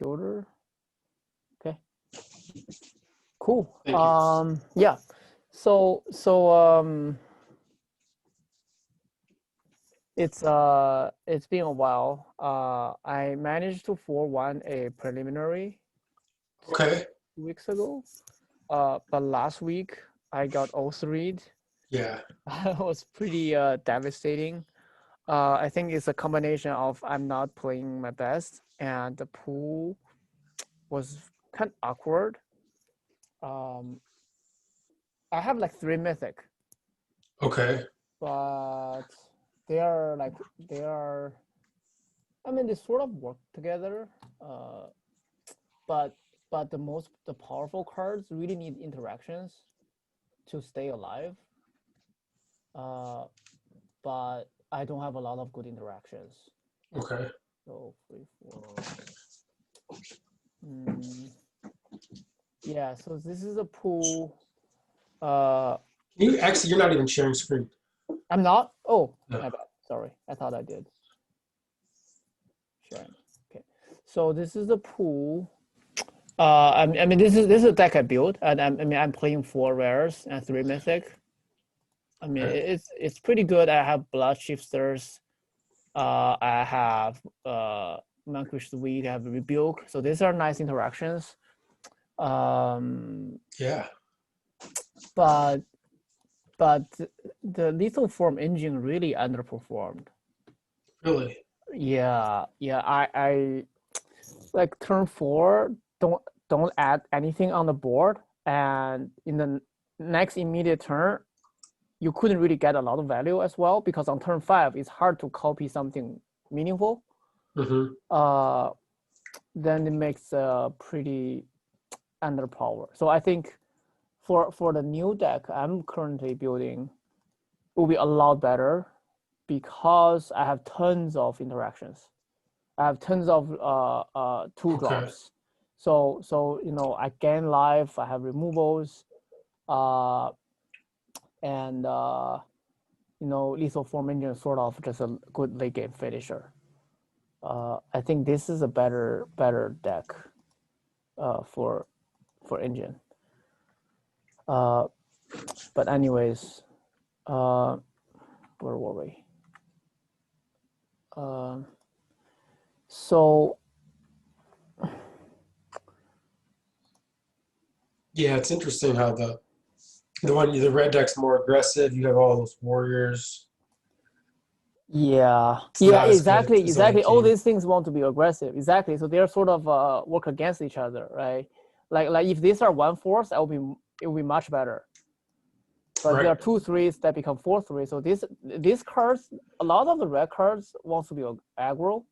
computer. Okay. Cool. Thank you. Yeah. So it's been a while. I managed to 4-1 a preliminary Okay. 2 weeks ago. But last week I got 0-3'd. Yeah. It was pretty devastating. I think it's a combination of I'm not playing my best and the pool was kind of awkward. I have like 3 mythic, Okay. but they are I mean they sort of work together. But the powerful cards really need interactions to stay alive. But I don't have a lot of good interactions. Okay. So 3, 4. Yeah, so this is a pool. You actually, you're not even sharing screen. I'm not. Oh, No. my bad. Sorry, I thought I did. Sharing. Okay, so this is a pool. I mean, this is a deck I built, and I'm playing 4 rares and 3 mythic. I mean, Okay. it's pretty good. I have Blood Shifters. I have Vanquish Weak. I have Rebuke. So these are nice interactions. Yeah. But the lethal form engine really underperformed. Really. Yeah. I like turn 4. Don't add anything on the board, and in the next immediate turn, you couldn't really get a lot of value as well because on turn 5 it's hard to copy something meaningful. Mm-hmm. Then it makes pretty underpowered. So I think for the new deck I'm currently building, it will be a lot better because I have tons of interactions. I have tons of 2 Okay. drops. So you know I gain life. I have removals, and you know lethal form engine is sort of just a good late game finisher. I think this is a better deck for engine. But anyways, where were we? So Yeah, it's interesting how the red deck's more aggressive. You have all those warriors. yeah, It's yeah, not as good exactly, as the late all game. these things want to be aggressive, exactly, so they're sort of work against each other, right? Like if these are 1/4, it will be much better, but there Right. are 2/3 that become 4/3. So these cards, a lot of the red cards wants to be aggro,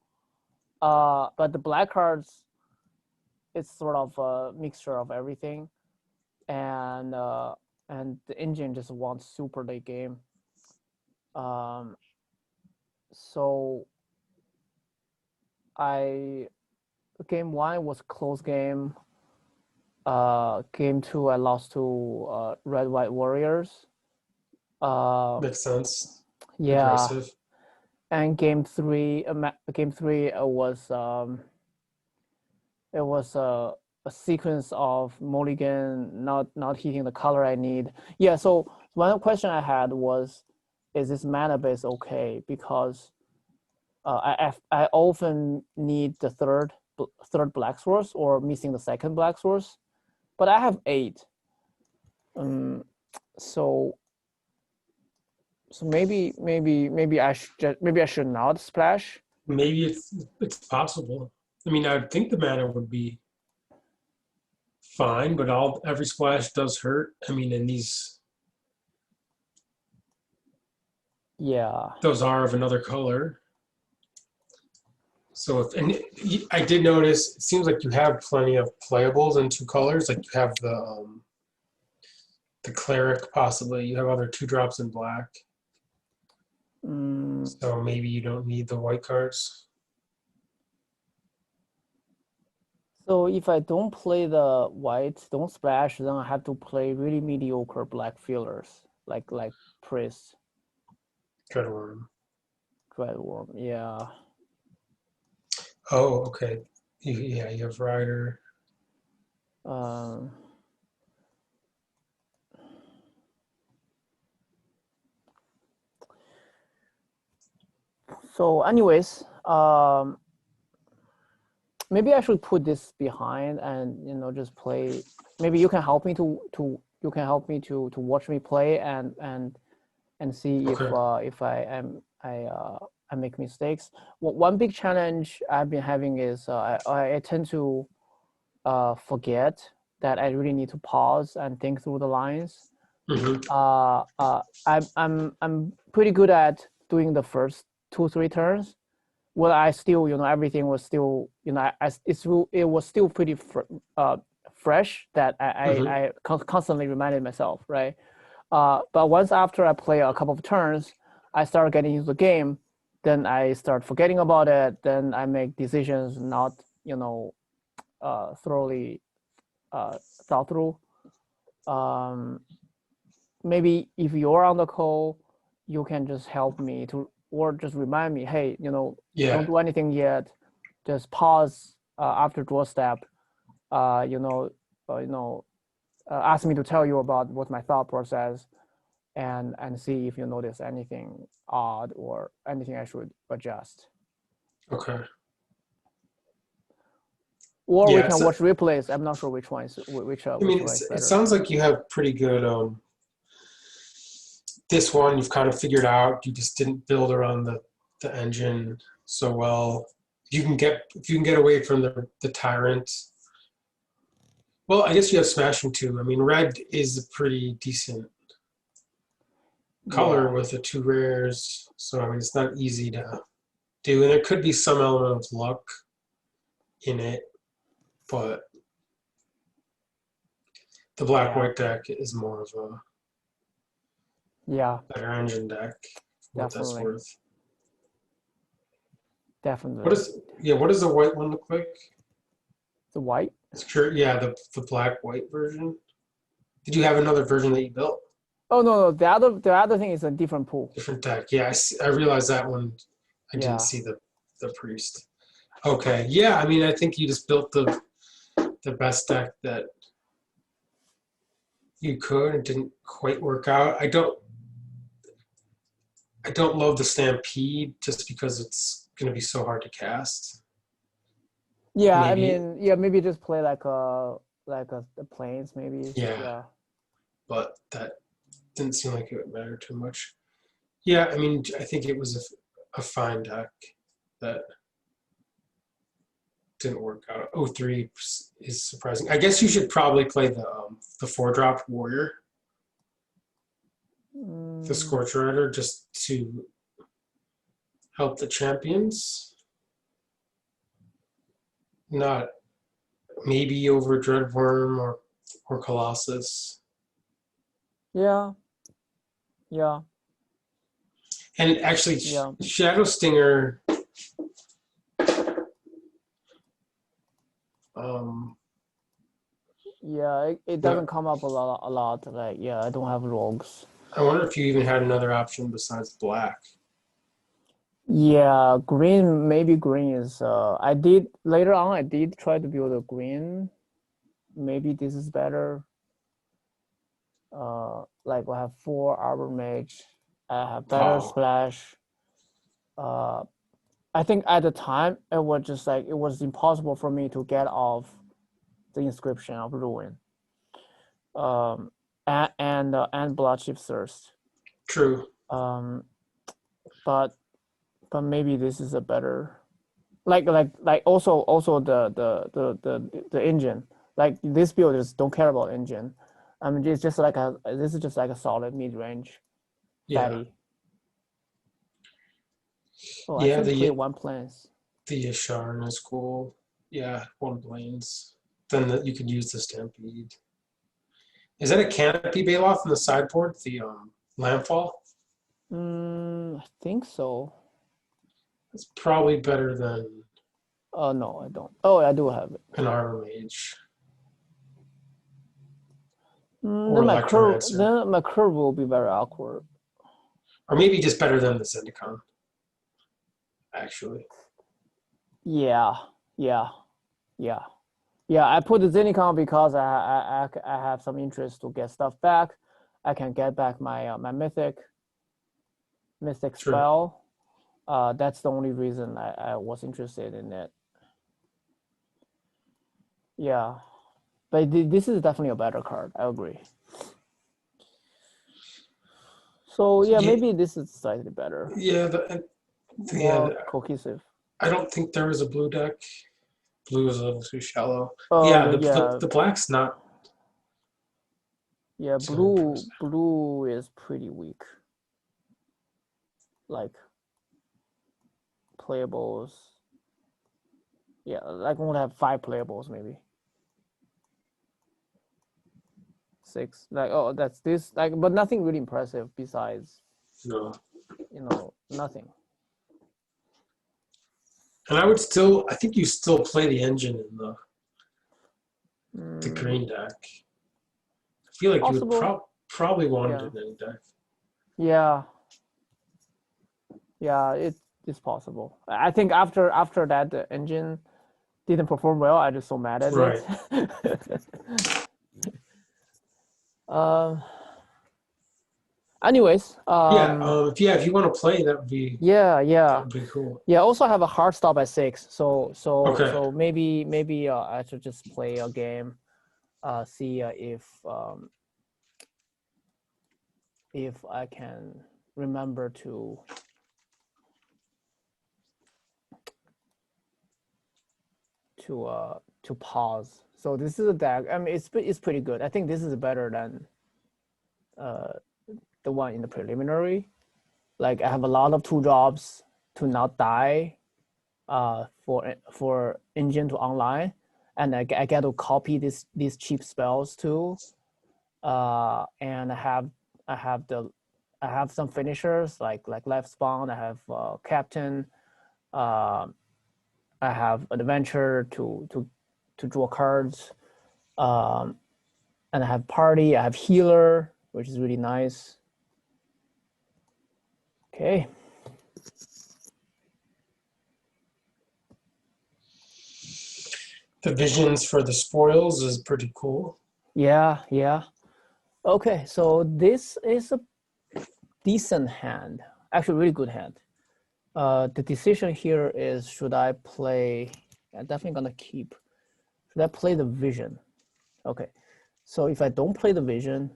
but the black cards, it's sort of a mixture of everything, and the engine just wants super late game. So game 1 was close game. Game 2 I lost to Red White Warriors. Makes sense. Yeah, Aggressive. and game 3 it was a sequence of mulligan not hitting the color I need. Yeah, so one question I had was, is this mana base okay? Because I often need the third black source or missing the second black source, but I have 8. So maybe I should not splash. Maybe it's possible. I mean, I think the mana would be fine, but every splash does hurt. I mean, and Yeah. those are of another color. So I did notice it seems like you have plenty of playables in 2 colors. Like you have the cleric possibly. You have other 2 drops in black. So maybe you don't need the white cards. So if I don't play the white, don't splash, then I have to play really mediocre black fillers like Priest, Dreadworm. Dreadworm. Yeah. Oh, okay. Yeah, you have Rider. Um, so anyways, maybe I should put this behind and just play. Maybe you can help me to watch me play and see Okay. if I make mistakes. One big challenge I've been having is I tend to forget that I really need to pause and think through the lines. Hmm. I'm pretty good at doing the first 2 3 turns. Well, I still everything was still it was still pretty fresh that Hmm. I constantly reminded myself, right? But once after I play a couple of turns, I start getting into the game. Then I start forgetting about it. Then I make decisions not thoroughly thought through. Um, Maybe if you're on the call, you can just help me to or just remind me, hey, don't Yeah. do anything yet. Just pause after draw step. Uh, you know, you know, ask me to tell you about what my thought process and see if you notice anything odd or anything I should adjust. Okay. Or we Yeah. can So watch replays. I'm not sure I which mean, way is it better. sounds like you have pretty good. This one you've kind of figured out. You just didn't build around the engine so well. If you can get away from the tyrant. Well, I guess you have smashing too. I mean, red is a pretty decent color Yeah, with the two rares, so I mean it's not easy to do, and there could be some element of luck in it, but the black yeah, white deck is more of a yeah, better engine deck, for what that's definitely, worth. What definitely. is what does the white one look like? The white. It's true. Yeah, the black white version. Did you have another version that you built? Oh no, no. The other thing is a different pool. Different deck. Yeah, I realized that one. I didn't Yeah, see the priest. Okay. Yeah, I mean, I think you just built the best deck that you could. It didn't quite work out. I don't love the Stampede just because it's going to be so hard to cast. yeah. I Maybe, mean, yeah. Maybe just play like the planes. Maybe. yeah, Yeah. but that didn't seem like it would matter too much. Yeah, I mean, I think it was a fine deck that didn't work out. Oh, 03 is surprising. I guess you should probably play the 4-drop Warrior, the Mm, Scorch Rider, just to help the champions. Not maybe over Dreadworm or Colossus. yeah. Yeah. And actually, Yeah. Shadow Stinger, um, Yeah. It no, doesn't come up a lot. A lot. Like yeah. I don't have rogues. I wonder if you even had another option besides black. Yeah. Green. Maybe green is. I did later on. I did try to build a green. Maybe this is better. Like I have 4 Arbor Mage. I have better Oh, splash. Uh, I think at the time it was just like it was impossible for me to get off the inscription of ruin. Um, and bloodship thirst. true. Um, but maybe this is a better like also the engine. Like these builders don't care about engine. I mean, it's just like this is just like a solid mid range Yeah, fatty. Oh, I yeah. should play one plants. The Yasharn is cool. Yeah, one Blaine's. Then you could use the Stampede. Is that a canopy Bailoff in the sideboard? The landfall. I think so. It's probably better than Oh no, I don't. Oh, I do have it. an Armor Mage or Then my curve, Electromancer, then my curve will be very awkward. or maybe just better than the Zendikon. Actually, Yeah, yeah. Yeah. Yeah, I put the Zinicon because I have some interest to get stuff back. I can get back my mythic Sure. spell. That's the only reason I was interested in it. Yeah, but this is definitely a better card. I agree. So yeah, Yeah, maybe this is slightly better, yeah, more cohesive. I don't think there is a blue deck. Blue is a little too shallow. Yeah, Yeah, the black's not yeah. so impressive. Blue is pretty weak. Like playables. Yeah, like we only have 5 playables, maybe 6. Like oh, that's this. Like, but nothing really impressive besides No. nothing. And I think you still play the engine in the green deck. I feel like you would Possible. probably want Yeah. it in any deck. Yeah. Yeah. It's possible. I think after that the engine didn't perform well. I just so mad at it. Right. um. Anyways. Yeah. If you want to play, Yeah. that Yeah. would be cool. Yeah. Also have a hard stop at 6. Okay. So maybe I should just play a game. See if I can remember to pause. So this is a deck. I mean, it's pretty good. I think this is better than uh the one in the preliminary. Like I have a lot of 2 drops to not die for engine to online, and I get to copy these cheap spells too. And I have the I have some finishers like left spawn. I have captain. Uh, I have adventure to draw cards. Um, and I have party. I have healer, which is really nice. Okay. The visions for the spoils is pretty cool. Yeah, yeah. Okay, so this is a decent hand. Actually, really good hand. The decision here is should I play? I'm definitely gonna keep. Should I play the vision? Okay, so if I don't play the vision,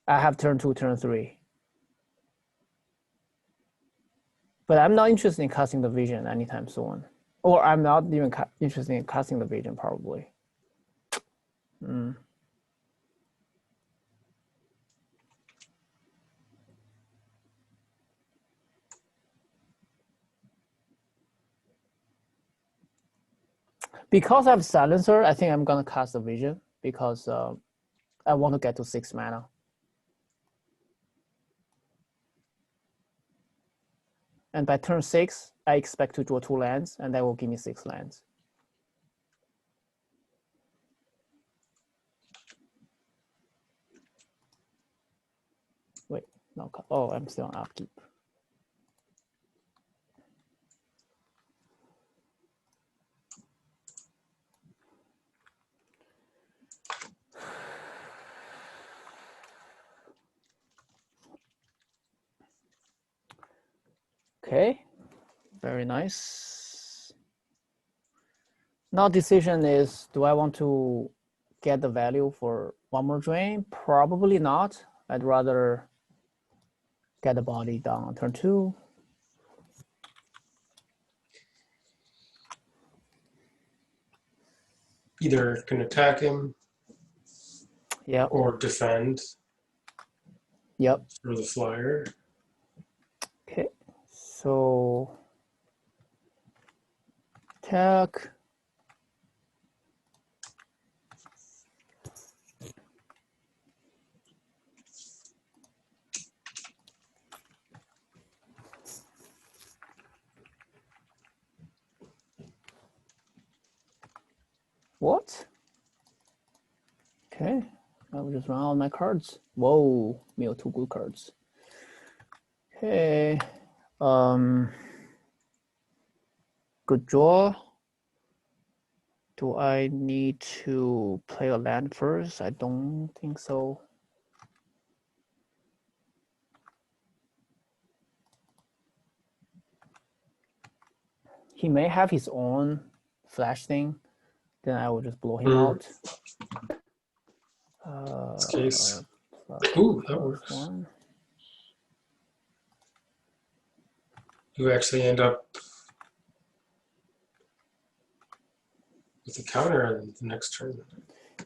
I have turn 2, turn 3. But I'm not interested in casting the vision anytime soon. Or I'm not even interested in casting the vision, probably. Mm. Because I have silencer, I think I'm gonna cast the vision because I want to get to 6 mana. And by turn 6, I expect to draw 2 lands, and that will give me 6 lands. Wait, no. Oh, I'm still on upkeep. Okay, very nice. Now decision is, do I want to get the value for 1 more drain? Probably not. I'd rather get the body down on turn 2. Either can attack him Yep, or defend yep. for the flyer. Okay, so attack. What? Okay, I will just run out my cards. Whoa, me 2 good cards. Okay, good draw. Do I need to play a land first? I don't think so. He may have his own flash thing. Then I will just blow him out. This case. Plus Ooh, that works. one. You actually end up with a counter on the next turn.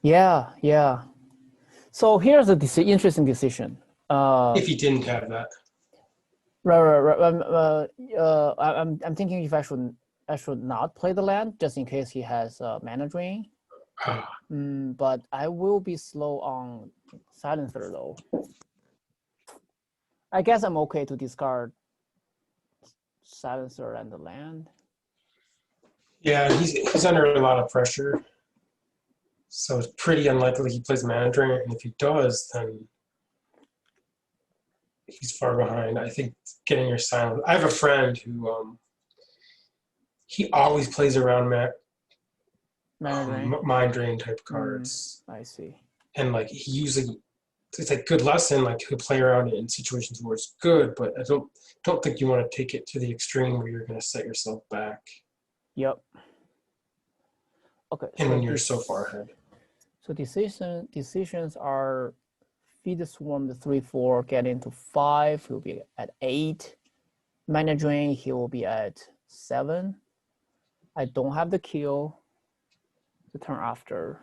Yeah, yeah. So here's a interesting decision. If you didn't have that. Right. I'm thinking if I should not play the land just in case he has mana drain. But I will be slow on silencer though. I guess I'm okay to discard silencer and the land. Yeah, he's under a lot of pressure. So it's pretty unlikely he plays mana drain, and if he does, then he's far behind. I think getting your silence. I have a friend who he always plays around mind drain type cards. I see. And like he usually, it's a good lesson. Like he'll play around it in situations where it's good, but I don't think you want to take it to the extreme where you're going to set yourself back. Yep. Okay. And when you're so far ahead. So decisions are feed the swarm the 3/4, get into 5. He'll be at 8. Mana drain, he will be at 7. I don't have the kill the turn after.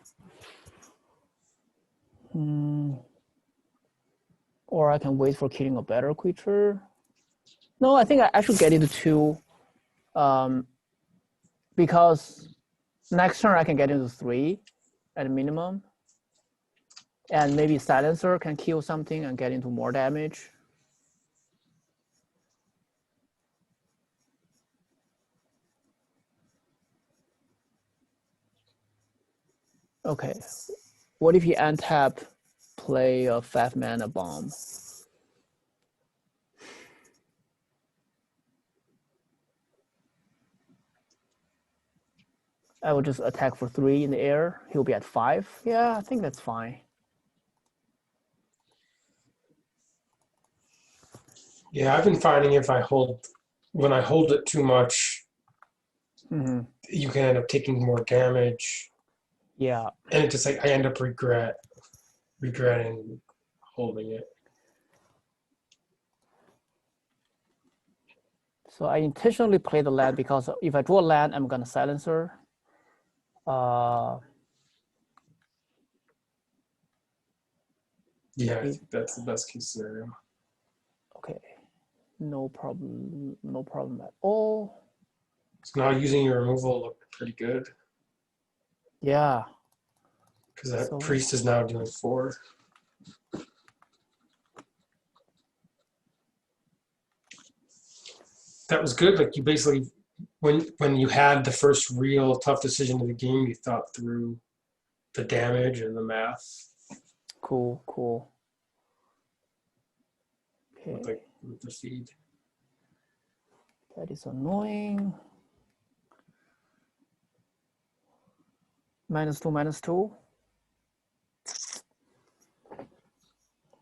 Or I can wait for killing a better creature. No, I think I should get into 2. Because next turn I can get into 3 at a minimum. And maybe silencer can kill something and get into more damage. Okay. What if you untap, play a 5-mana bomb? I will just attack for 3 in the air. He'll be at 5. Yeah, I think that's fine. Yeah, I've been finding when I hold it too much, you can end up taking more damage. Yeah. And it just like I end up regretting holding it. So I intentionally play the land because if I draw a land, I'm gonna silencer. Yeah, I think that's the best case scenario. Okay, no problem at all. So now using your removal looked pretty good. Yeah. Because that priest is now doing 4. That was good. Like you basically, when you had the first real tough decision of the game, you thought through the damage and the math. Cool. Okay. With the feed. That is annoying. -2.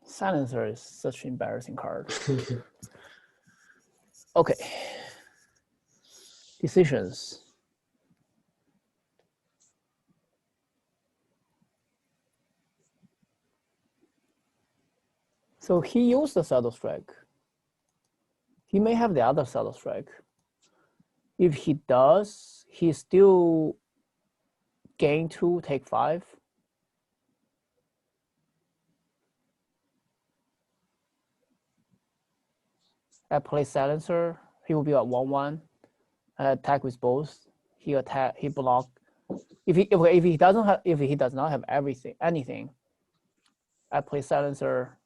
Silencer is such an embarrassing card. Okay. Decisions. So he used the Shadow Strike. He may have the other Shadow Strike. If he does, he still gain 2, take 5. I play Silencer. He will be at 1/1. I attack with both. He block. If he does not have anything, I play Silencer.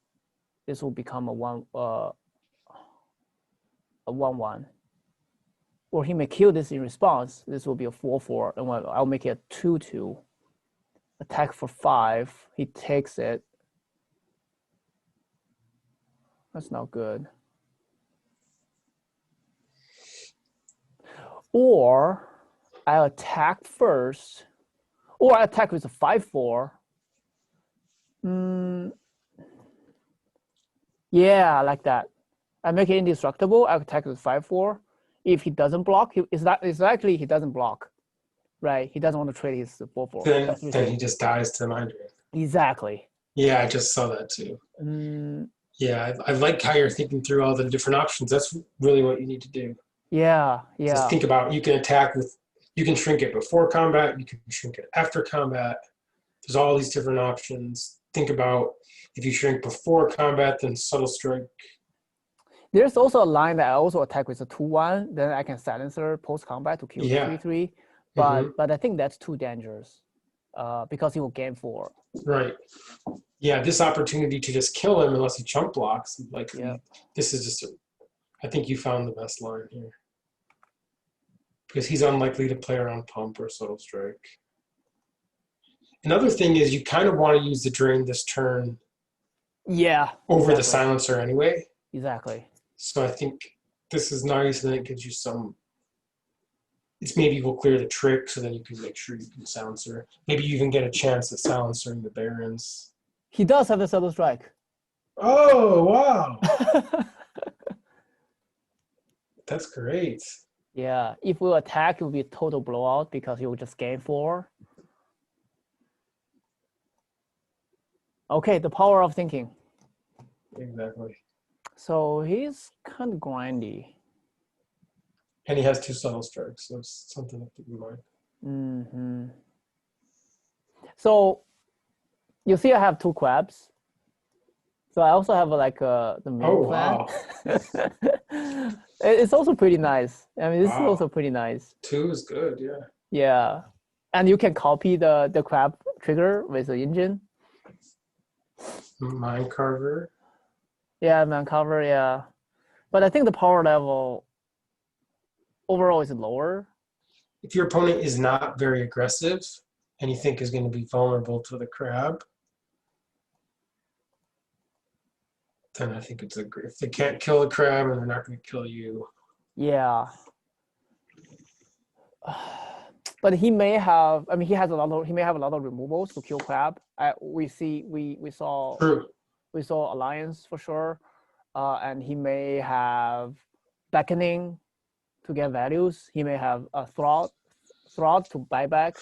This will become a 1/1. Or he may kill this in response. This will be a 4/4, and I'll make it a 2/2. Attack for 5. He takes it. That's not good. Or I attack first, Or I attack with a 5/4. Yeah, like that. I make it indestructible. I attack with 5/4. If he doesn't block, it's likely he doesn't block, right? He doesn't want to trade his 4/4. Then he just dies to mind drain. Exactly. Yeah, I just saw that too. Yeah, I like how you're thinking through all the different options. That's really what you need to do. Yeah, Just yeah. think about, you can attack with, you can shrink it before combat, you can shrink it after combat. There's all these different options. Think about if you shrink before combat, then subtle strike. There's also a line that I also attack with a 2/1. Then I can silencer post combat to kill the Yeah. 3/3. But I think that's too dangerous, because he will gain 4. Right. Yeah, this opportunity to just kill him unless he chump blocks, like Yeah. this is just I think you found the best line here. Because he's unlikely to play around pump or subtle strike. Another thing is you kind of want to use the drain this turn. Yeah. Over the silencer anyway. Exactly. So I think this is nice, and then it gives you some. It's maybe we'll clear the trick, so then you can make sure you can silencer. Maybe you even get a chance at silencing the barons. He does have the subtle strike. Oh wow! That's great. Yeah, if we attack, it will be a total blowout because he will just gain 4. Okay, the power of thinking. Exactly. So he's kind of grindy. And he has 2 subtle strikes, so it's something to keep in mind. So you see I have 2 crabs. So I also have like the main plan. Wow. It's also pretty nice. I mean, this is also pretty nice. 2 is good, yeah. Yeah. And you can copy the crab trigger with the engine. Mine carver. Yeah, man cover, yeah. But I think the power level overall is lower. If your opponent is not very aggressive and you think is going to be vulnerable to the crab, then I think it's a great. If they can't kill a crab and they're not going to kill you. Yeah. But he may have. I mean, he may have a lot of removals to kill crab. We saw. True. We saw alliance for sure, and he may have beckoning to get values. He may have a throat to buy back.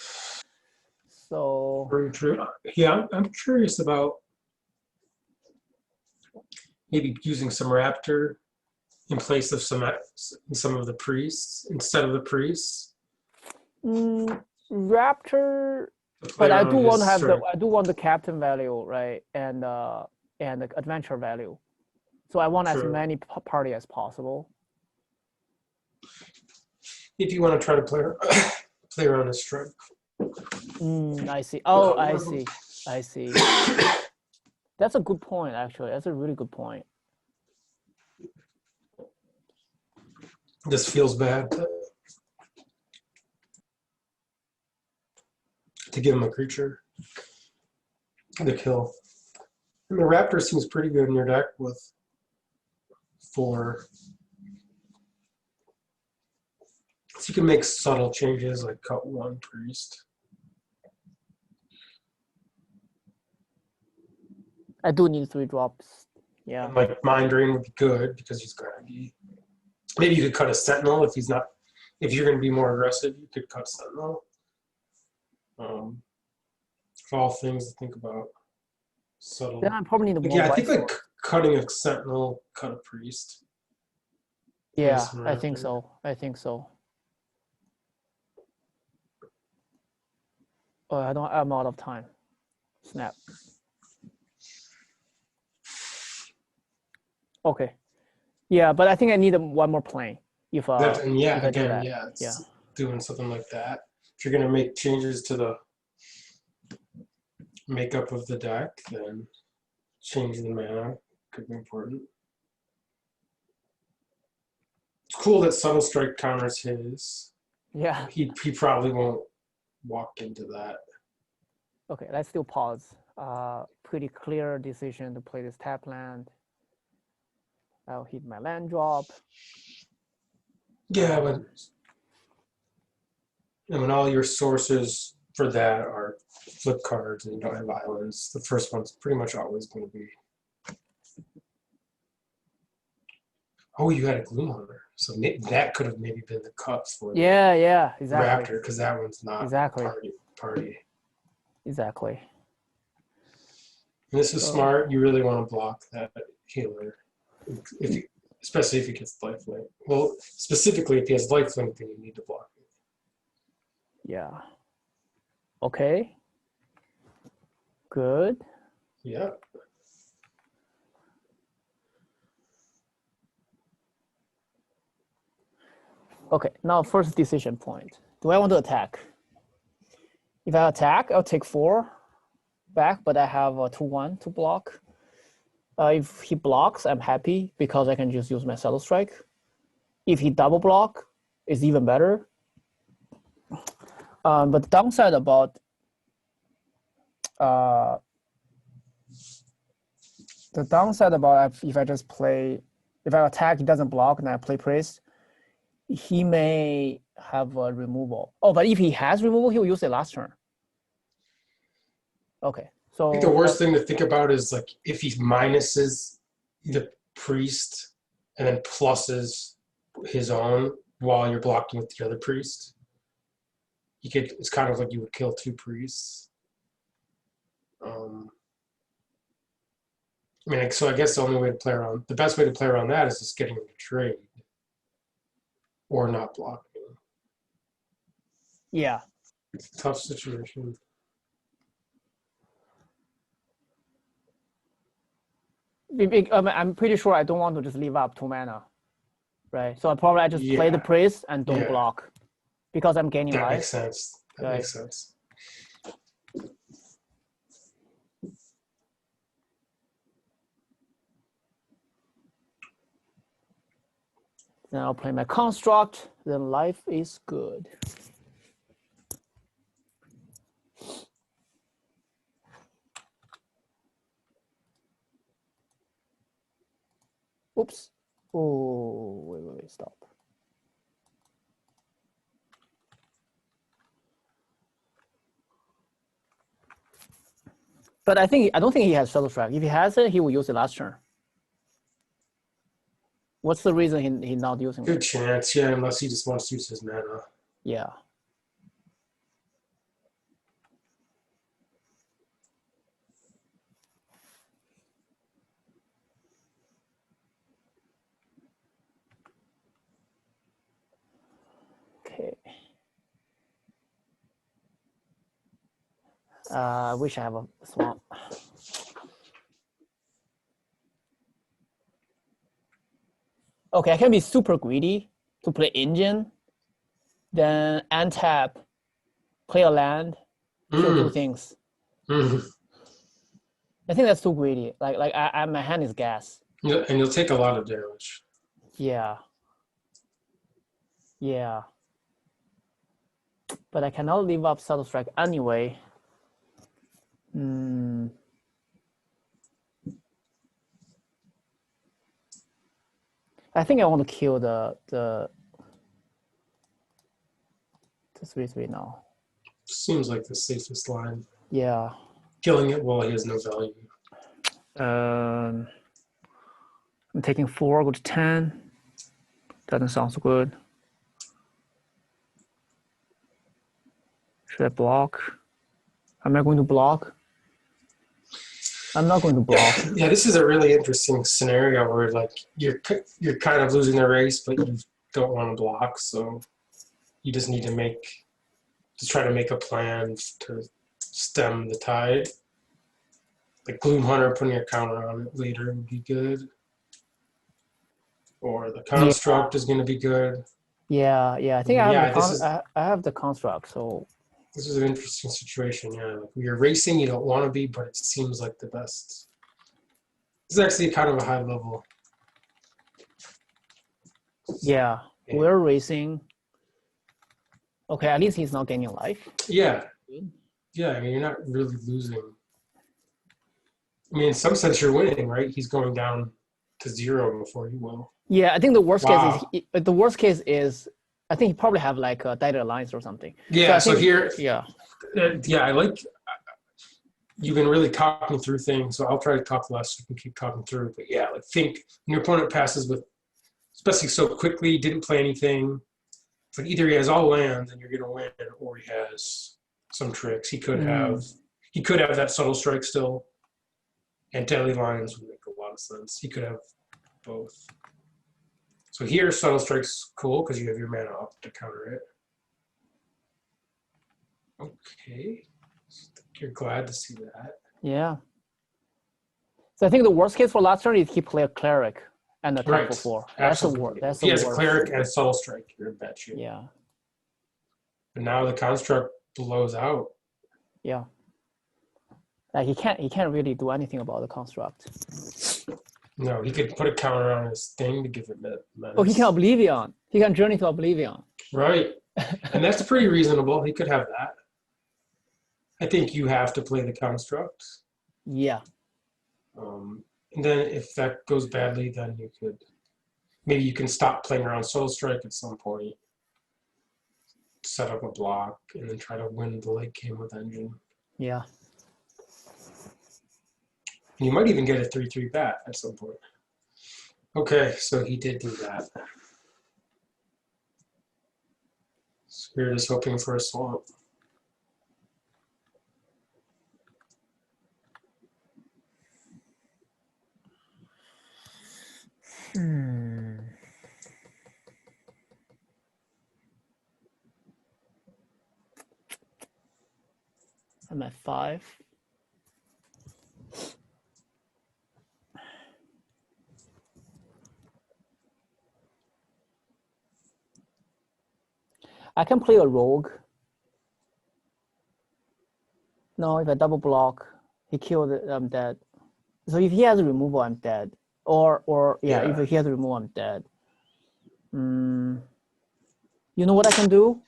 So. Very true. Yeah, I'm curious about maybe using some raptor in place of some of the priests instead of the priests. Raptor, but I do want to have the captain value, right, and the adventure value. So I want as many party as possible. If you want to try to play around a strike. I see. Oh, I see. I see. That's a good point, actually. That's a really good point. This feels bad to give him a creature to kill. And the raptor seems pretty good in your deck with 4. So you can make subtle changes like cut 1 priest. I do need 3 drops. Yeah. And like mind drain would be good because he's going to be. Maybe you could cut a sentinel if he's not. If you're going to be more aggressive, you could cut sentinel. For all things to think about. Subtle. Then I probably need more. Yeah, I think like cutting a sentinel, cut a priest. Yeah, I think so. I think so. Oh, I'm out of time. Snap. Okay. Yeah, but I think I need one more plane. If doing something like that. If you're gonna make changes to the makeup of the deck, then changing the mana could be important. It's cool that subtle strike counters his. Yeah. He probably won't walk into that. Okay, let's still pause. Pretty clear decision to play this tap land. I'll hit my land drop. Yeah, but when all your sources for that are flip cards and you don't have islands. The first one's pretty much always going to be. Oh, you had a Gloom Hunter, so that could have maybe been the cut for Yeah, the exactly. Raptor, because that one's not Exactly. party. Exactly. And this is smart. You really want to block that healer, especially if he gets lifelink. Well, specifically if he has lifelink, then you need to block it. Yeah. Okay. Good. Yeah. Okay, now first decision point. Do I want to attack? If I attack, I'll take 4 back, but I have a 2/1 to block. If he blocks, I'm happy because I can just use my Shadow Strike. If he double block, it's even better. But the downside about if I just play, if I attack, he doesn't block, and I play Priest, he may have a removal. Oh, but if he has removal, he'll use it last turn. Okay, so I think the worst thing to think about is like if he minuses the priest and then pluses his own while you're blocking with the other priest. It's kind of like you would kill 2 priests. I mean, so I guess the best way to play around that is just getting him to trade or not blocking. Yeah. It's a tough situation. I'm pretty sure I don't want to just leave up 2 mana, right? So I just play the priest and don't block because I'm gaining life. That makes sense. That makes sense. Then I'll play my construct. Then life is good. Oops. Oh, wait, stop. But I don't think he has Shadow Strike. If he has it, he will use it last turn. What's the reason he's not using it? Good chance, yeah, unless he just wants to use his mana. Yeah. Okay. I wish I have a swamp. Okay, I can be super greedy to play engine, then untap, play a land, kill 2 things. I think that's too greedy. Like my hand is gas. Yeah, and you'll take a lot of damage. Yeah. Yeah. But I cannot leave up Shadow Strike anyway. I think I want to kill the 3/3 now. Seems like the safest line. Yeah. Killing it while he has no value. I'm taking 4, go to 10. Doesn't sound so good. Should I block? Am I going to block? I'm not going to block. Yeah, this is a really interesting scenario where like you're kind of losing the race, but you don't want to block, so you just need to try to make a plan to stem the tide. Like Gloom Hunter, putting a counter on it later would be good, or the construct is going to be good. Yeah. I think I have the construct, so. This is an interesting situation, yeah. Like when you're racing, you don't want to be, but it seems like the best. This is actually kind of a high level. Yeah, we're racing. Okay, at least he's not gaining life. Yeah. Yeah, I mean, you're not really losing. I mean, in some sense, you're winning, right? He's going down to 0 before you will. Yeah, I think the worst case is I think he probably have like data alliance or something. Yeah, So I so think, here, yeah. yeah, I like, you've been really talking through things, so I'll try to talk less so you can keep talking through. But yeah, like think when your opponent passes with, especially so quickly, didn't play anything. It's like either he has all lands and you're gonna win, or he has some tricks. He could have that subtle strike still, and Deadly Lions would make a lot of sense. He could have both. So here, subtle strike's cool because you have your mana up to counter it. Okay, you're glad to see that. Yeah. So I think the worst case for last turn is he play a cleric and a Right, temple 4. That's the absolutely. worst. That's If the he has a worst. cleric and a subtle strike, you're in bad shape. Yeah. But now the construct blows out. Yeah. Like he can't really do anything about the construct. No, he could put a counter on his thing to give it menace. Oh, he can Oblivion. He can Journey to Oblivion. Right, and that's pretty reasonable. He could have that. I think you have to play the construct. Yeah. And then if that goes badly, then you could, maybe you can stop playing around Soul Strike at some point, set up a block, and then try to win the late game with Engine. Yeah. And you might even get a 3/3 bat at some point. Okay, so he did do that. Spirit is hoping for a swamp. I'm at 5. I can play a rogue. No, if I double block, he killed it, I'm dead. So if he has removal, I'm dead. Or yeah, if he has removal, I'm dead. You know what I can do?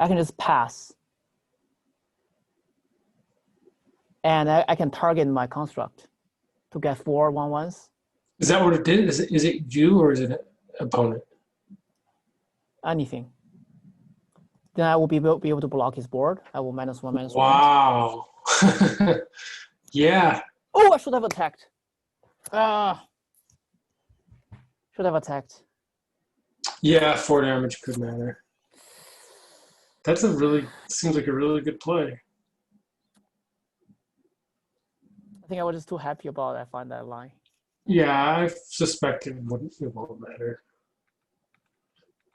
I can just pass. And I can target my construct to get 4 1/1s. Is that what it did? Is it you or is it an opponent? Anything. Then I will be able to block his board. I will -1/-1. Wow. Yeah. Oh, I should have attacked. Should have attacked. Yeah, 4 damage could matter. That's seems like a really good play. I think I was just too happy about I find that line. Yeah, I suspect it won't matter.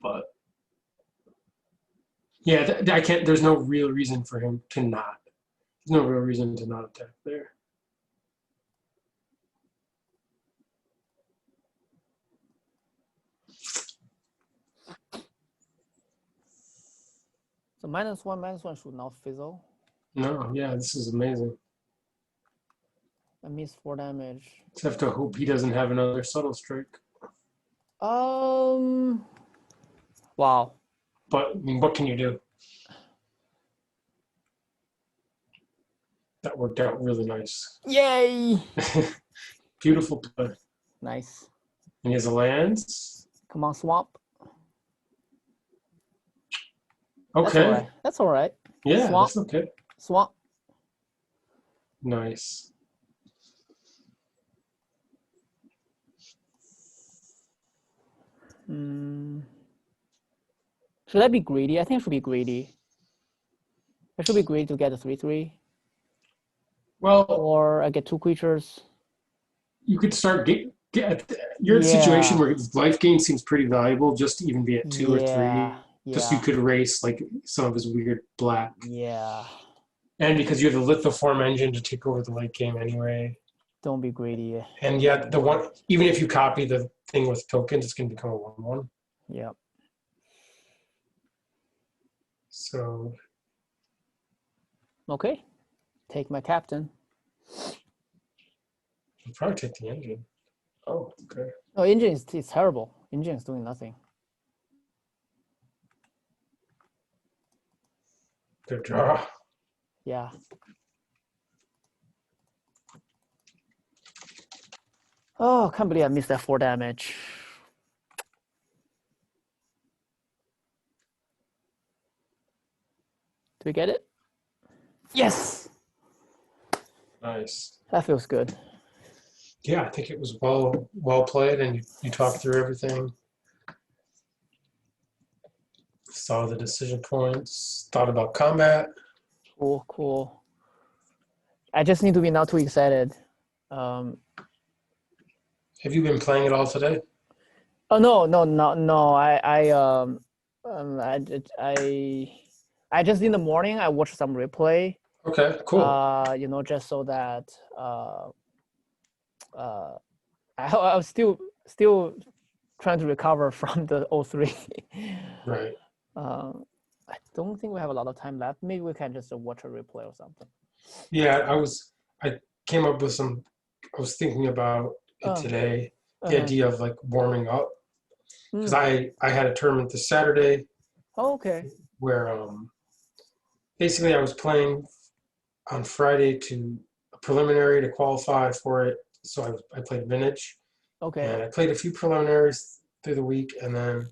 But yeah, I can't. There's no real reason for him to not. There's no real reason to not attack there. So -1/-1 should not fizzle. No, yeah, this is amazing. I missed 4 damage. Just have to hope he doesn't have another subtle strike. Wow. But I mean, what can you do? That worked out really nice. Yay! Beautiful play. Nice. And he has a lands. Come on, swamp. Okay. That's all right. Yeah, Swamp. that's okay. Swamp. Nice. Should I be greedy? I think I should be greedy. I should be greedy to get a 3/3. Well, or I get 2 creatures. You could start you're in a situation where life gain seems pretty valuable just to even be at 2 or 3. Just you could erase like some of his weird black. Yeah. And because you have the Lithoform engine to take over the late game anyway. Don't be greedy. And yet even if you copy the thing with tokens, it's gonna become a 1/1. Yeah. So okay. Take my captain. I'll probably take the engine. Oh, okay. No, engine is terrible. Engine is doing nothing. Good draw. Yeah. Oh, I can't believe I missed that 4 damage. we get it? Yes, Nice. that feels good. Yeah, I think it was well played, and you talked through everything. Saw the decision points. Thought about combat. Cool, cool. I just need to be not too excited. Um, Have you been playing it all today? oh no. I just in the morning I watched some replay. Okay, cool. Just so that uh, I was still trying to recover from the O3. Right. I don't think we have a lot of time left. Maybe we can just watch a replay or something. Yeah, I came up with some. I was thinking about it Oh, today. The uh-huh. idea of like warming up, because Mm. I had a tournament this Saturday Oh, okay. where basically I was playing on Friday to a preliminary to qualify for it. So I played vintage, Okay. and I played a few preliminaries through the week, and then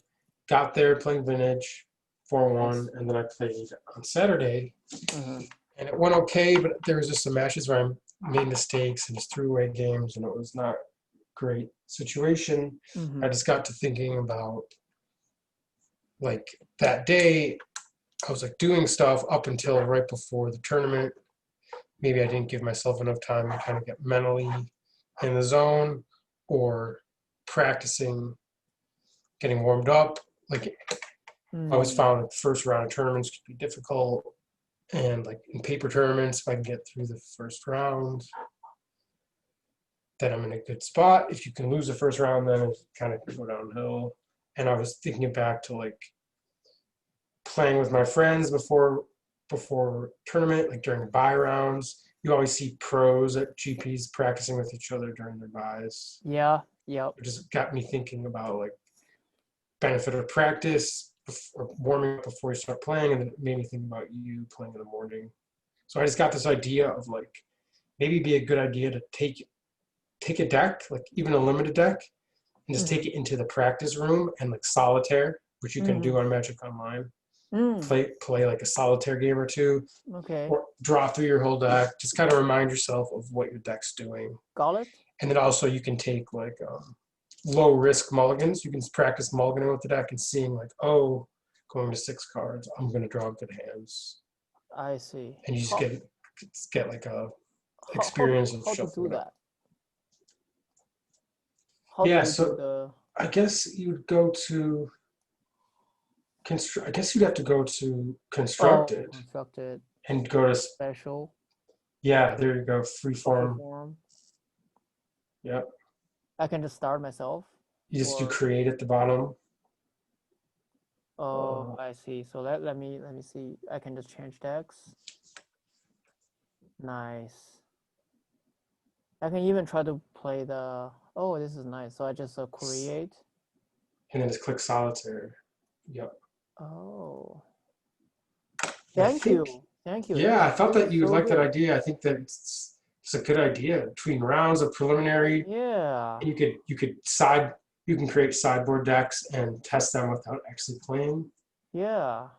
got there playing vintage 4-1, Nice. and then I played on Saturday, Uh-huh. and it went okay, but there was just some matches where I made mistakes and just threw away games, and it was not a great situation. Mm-hmm. I just got to thinking about like that day. I was like doing stuff up until right before the tournament. Maybe I didn't give myself enough time to kind of get mentally in the zone or practicing getting warmed up. Like I always Mm. found that the first round of tournaments could be difficult. And like in paper tournaments, if I can get through the first round, then I'm in a good spot. If you can lose the first round, then it kind of go downhill. And I was thinking back to like playing with my friends before tournament, like during buy rounds. You always see pros at GPs practicing with each other during their buys. Yeah. Yep. It just got me thinking about like benefit of practice or warming up before you start playing, and then it made me think about you playing in the morning. So I just got this idea of like maybe be a good idea to take a deck, like even a limited deck, and just Mm-hmm. take it into the practice room and like solitaire, which you can Mm-hmm. do on Magic Online. Mm. Play like a solitaire game or two, Okay. or draw through your whole deck. Just kind of remind yourself of what your deck's doing, Got it? and then also you can take like low risk mulligans. You can practice mulliganing with the deck and seeing like, oh, going to 6 cards, I'm going to draw good hands, I see. and you just get like a experience of How to do shuffling it up. that? How do Yeah, we do so the I guess you'd go to I guess you'd have to go to constructed constructed and go to special yeah. There you go, free freeform. form? Yep. I can just start myself You just do or create at the bottom. oh I see. So let me see. I can just change decks. Nice. I can even try to play the oh this is nice. So I just create. And then just click solitaire. Yep. Oh And I thank think you. Thank you. yeah, I thought This that is you would so like that good. idea. I think that it's a good idea between rounds of preliminary. Yeah. And you can create sideboard decks and test them without actually playing. Yeah.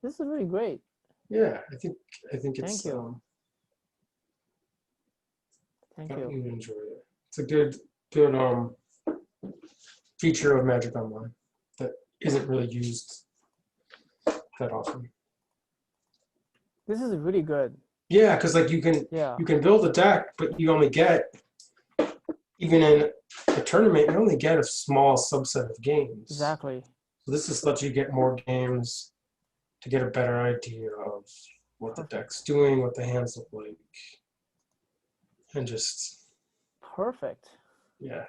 This is really great. Yeah, I think Thank it's you. Thank thought you. you'd enjoy it. It's a good feature of Magic Online that isn't really used that often. This is really good. Yeah, because like Yeah, you can build a deck, but you only get even in a tournament you only get a small subset of games. exactly. So this just lets you get more games to get a better idea of what the Perfect. deck's doing, what the hands look like, and just Perfect. yeah,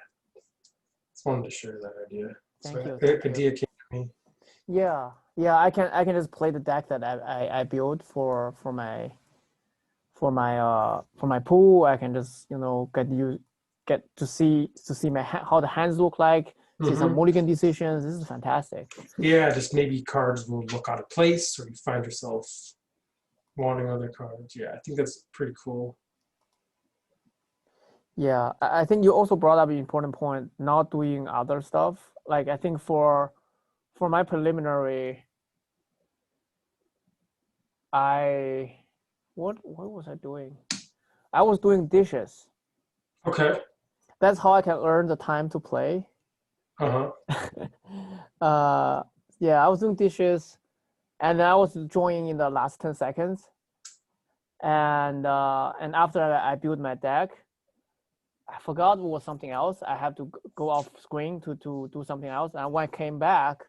just wanted to share that idea. So Thank you. the Thank you. idea came to me. Yeah. Yeah, I can just play the deck that I built for my pool. I can just, get to see how the hands look like, see some Hmm. mulligan decisions. This is fantastic. Yeah, just maybe cards will look out of place, or you find yourself wanting other cards. Yeah, I think that's pretty cool. Yeah, I think you also brought up an important point, not doing other stuff. Like I think for my preliminary, I what was I doing? I was doing dishes. Okay. That's how I can earn the time to play. Uh-huh. uh, yeah, I was doing dishes, and then I was joining in the last 10 seconds. And after I built my deck, I forgot it was something else. I have to go off screen to do something else. And when I came back,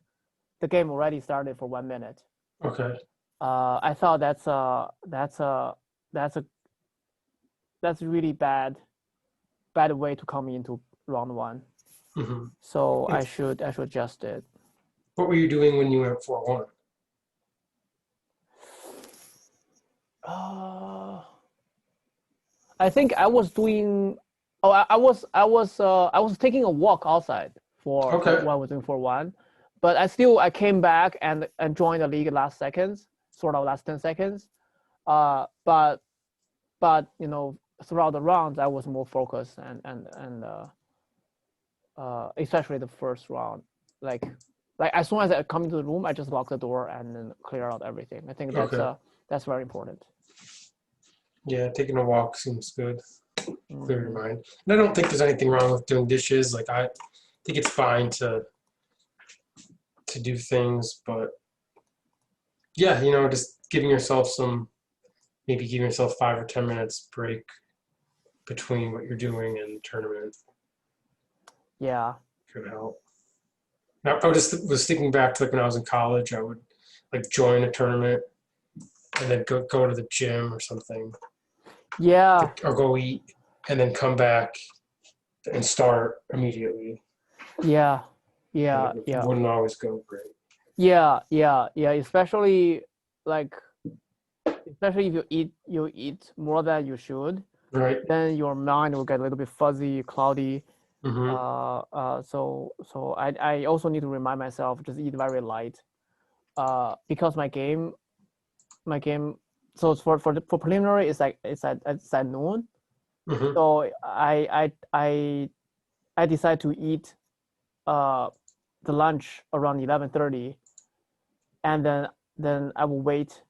the game already started for 1 minute. Okay. I thought that's a that's really bad way to come into round one. Hmm. So I should adjust it. What were you doing when you went 4-1? Uh, I think I was doing. Oh, I was taking a walk outside for Okay. what I was doing for one, but I came back and joined the league last seconds, sort of last 10 seconds. But throughout the rounds I was more focused and especially the first round, like as soon as I come into the room, I just lock the door and then clear out everything. I think Okay. that's very important. Yeah, taking a walk seems good. Clear your Hmm. mind. And I don't think there's anything wrong with doing dishes. Like I think it's fine to do things, but yeah, just maybe giving yourself 5 or 10 minutes break between what you're doing and the tournament Yeah. could help. Now, I was thinking back to like when I was in college, I would like join a tournament and then go to the gym or something, Yeah. or go eat, and then come back and start immediately, Yeah. and Yeah. it Yeah. wouldn't always go great. Yeah. Yeah. Yeah. Like especially if you eat more than you should, Right. then your mind will get a little bit fuzzy, cloudy. Mm-hmm. So I also need to remind myself just eat very light. Because my game. So for preliminary, it's at noon. Mm-hmm. So I decide to eat uh the lunch around 11:30, and then I will wait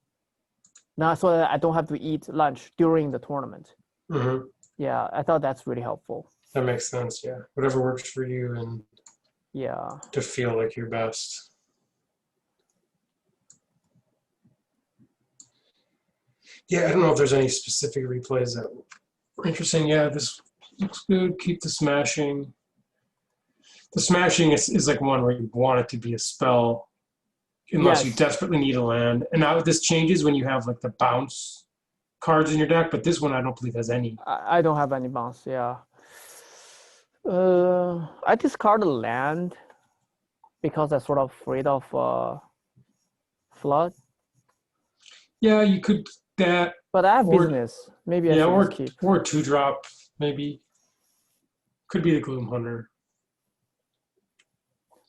now so that I don't have to eat lunch during the tournament. Mm-hmm. Yeah, I thought that's really helpful. That makes sense. Yeah. Whatever works for you and Yeah. to feel like your best. Yeah, I don't know if there's any specific replays that were interesting. Yeah, this looks good. Keep the smashing. The smashing is like one where you want it to be a spell unless you Yes. desperately need a land. And now this changes when you have like the bounce cards in your deck, but this one I don't believe has any. I don't have any bounce. Yeah. I discard a land because I'm sort of afraid of flood. Yeah, you could that But I have or business. Maybe I yeah, should just keep. or a 2-drop maybe. Could be the Gloom Hunter.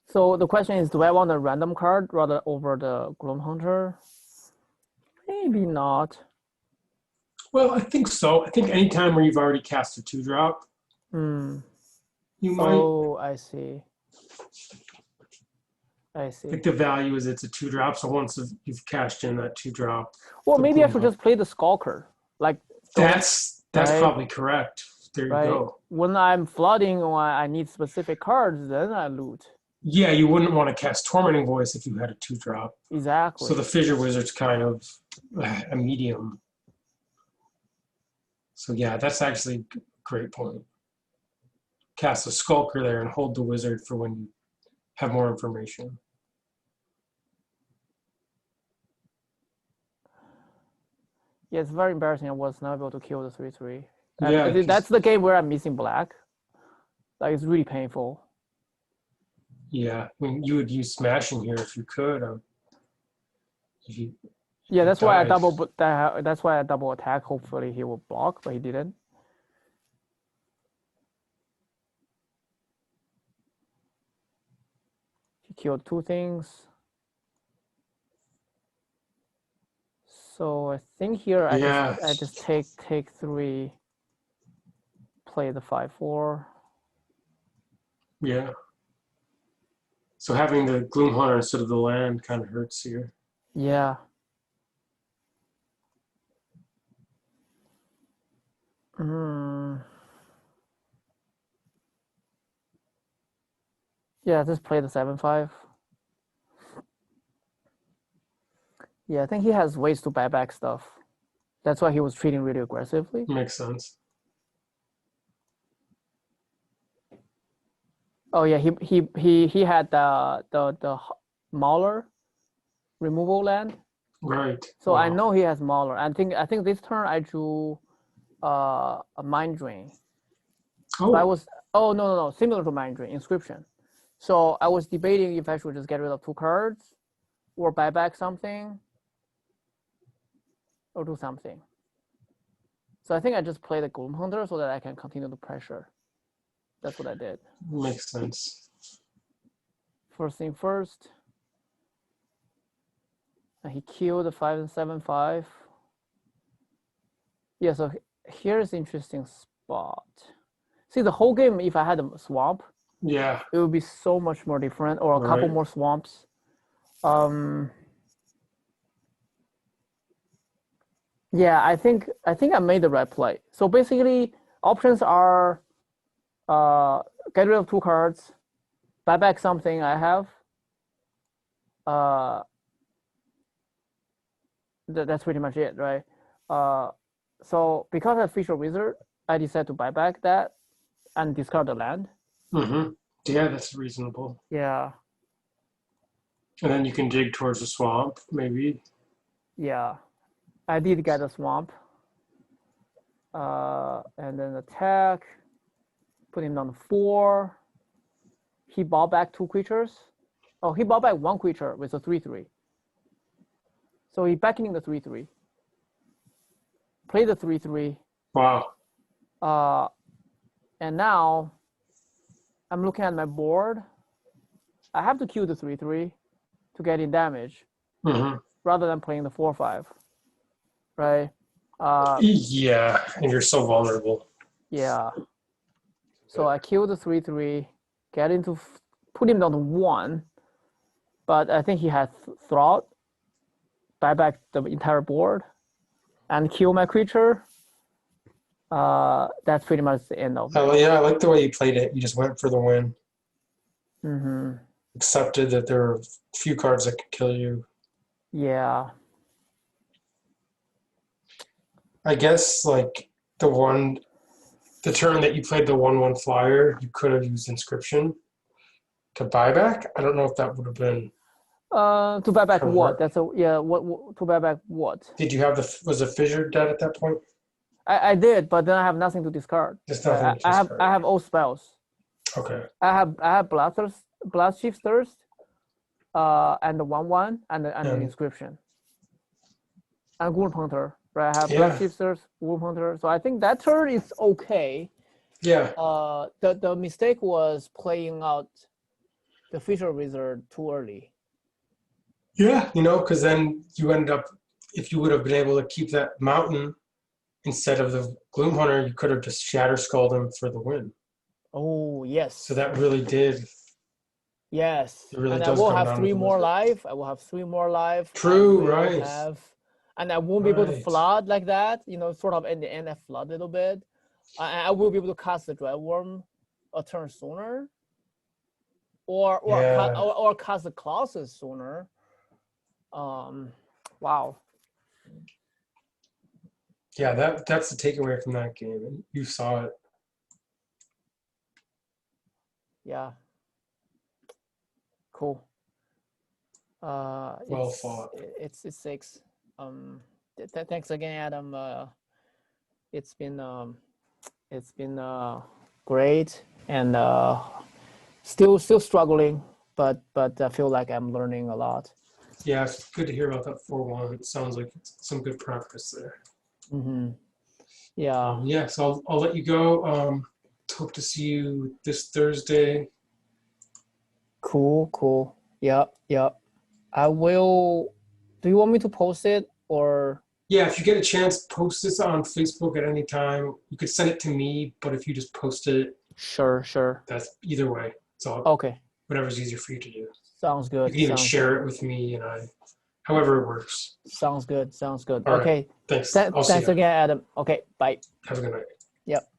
So the question is, do I want a random card rather over the Gloom Hunter? Maybe not. Well, I think so. I think anytime where you've already cast a 2-drop, Hmm. you might. Oh, I see. I Like see. the value is it's a 2-drop, so once you've cashed in that 2-drop, Or the maybe I Gloom should Hunter. just play the Skulker. Like, don't, That's right? probably correct. There you Right. go. When I'm flooding or I need specific cards, then I loot. Yeah, you wouldn't want to cast Tormenting Voice if you had a 2-drop. So the Exactly. Fissure Wizard's kind of a medium. So yeah, that's actually a great point. Cast a Skulker there and hold the Wizard for when you have more information. Yeah, it's very embarrassing. I was not able to kill the 3/3. And Yeah, that's the game where I'm missing black. Like, it's really painful. yeah. I mean, you would use Smashing here if you could. If you, Yeah, you that's why I died. that's why I double attack. Hopefully he will block, but he didn't. He killed two things. So I think here I just Yeah, I just take three, play the 5/4. yeah. So having the Gloom Hunter instead of the land kind of hurts here. Yeah. Mm, yeah, just play the 7-5. Yeah, I think he has ways to buy back stuff. That's why he was treating really aggressively. Makes sense. Oh yeah, he had the Mauler removal land. Right. So I Wow. know he has Mauler. I think this turn I drew a Mind Drain. So I Oh, was no, similar to Mind Drain, Inscription. So I was debating if I should just get rid of 2 cards or buy back something or do something. So I think I just played the Gloom Hunter so that I can continue the pressure. That's what I did. makes sense. First thing first, and he killed the 5 and 7-5. Yeah, so here's interesting spot. See, the whole game, if I had a swamp, Yeah. it would be so much more different, or a couple Right. more swamps. Yeah, I think I made the right play. So basically, options are get rid of 2 cards, buy back something I have. Uh, that's pretty much it, right? Uh, so because I Fisher Wizard, I decided to buy back that and discard the land. Mm-hmm. Yeah, that's reasonable. Yeah, And then you can dig towards the swamp, maybe. yeah. I did get a swamp. And then attack, put him down to 4. He bought back 2 creatures. Oh, he bought back 1 creature with a 3/3. So he backing the 3/3. Play the 3/3. Wow. Uh, and now I'm looking at my board. I have to kill the 3/3 to get in damage Mm-hmm. rather than playing the 4/5, right? Yeah, and you're so vulnerable. Yeah. So I kill the 3/3, put him down to 1, but I think he had Thought, buy back the entire board, and kill my creature. That's pretty much the end of Oh, it. yeah, I like the way you played it. You just went for the win. Mm-hmm. Accepted that there are a few cards that could kill you. Yeah. I guess like the turn that you played the 1/1 flyer, you could have used inscription to buy back. I don't know if that would have been To buy back what? correct. That's a yeah. What to buy back what? Did you have was a fissure dead at that point? I did, but then I have nothing to discard. There's Right. nothing to I discard. have all spells. Okay. I have Blood Chief's Thirst, and the 1/1 and the And inscription and Ghoul Hunter. Right. I have Blood yeah, Chief's Thirst, Ghoul Hunter. So I think that turn is okay. yeah, The mistake was playing out the Fisher Wizard too early. yeah. Because then you ended up, if you would have been able to keep that mountain instead of the Gloom Hunter, you could have just Shatter Skulled him for the win. Oh yes. So that really did. Yes, It really and I does will come have down to three the more wizard. life. I will have 3 more life. True. Right. And I won't be able to Right. flood like that. Sort of in the end, I flood a little bit. I will be able to cast the Dread Worm a turn sooner, Yeah. or cast the Colossus sooner. Wow. Yeah. That's the takeaway from that game. And you saw it. Yeah. Cool. Well fought. It's 6. Thanks again, Adam. It's been great, and still struggling, but I feel like I'm learning a lot. Yeah, it's good to hear about that 4/1. It sounds like it's some good progress there. Mm-hmm. Yeah. Yeah, so I'll let you go. Hope to see you this Thursday. Cool. Yep. I will. Do you want me to post it or? Yeah, if you get a chance, post this on Facebook at any time. You could send it to me, but if you just post it, Sure. that's either way. It's all Okay. whatever's easier for you to do. Sounds You good. can even share it with me and however it works. Sounds good. All right. Okay. Thanks. I'll see Thanks you. again, Adam. Okay. Bye. Have a good night. Yep.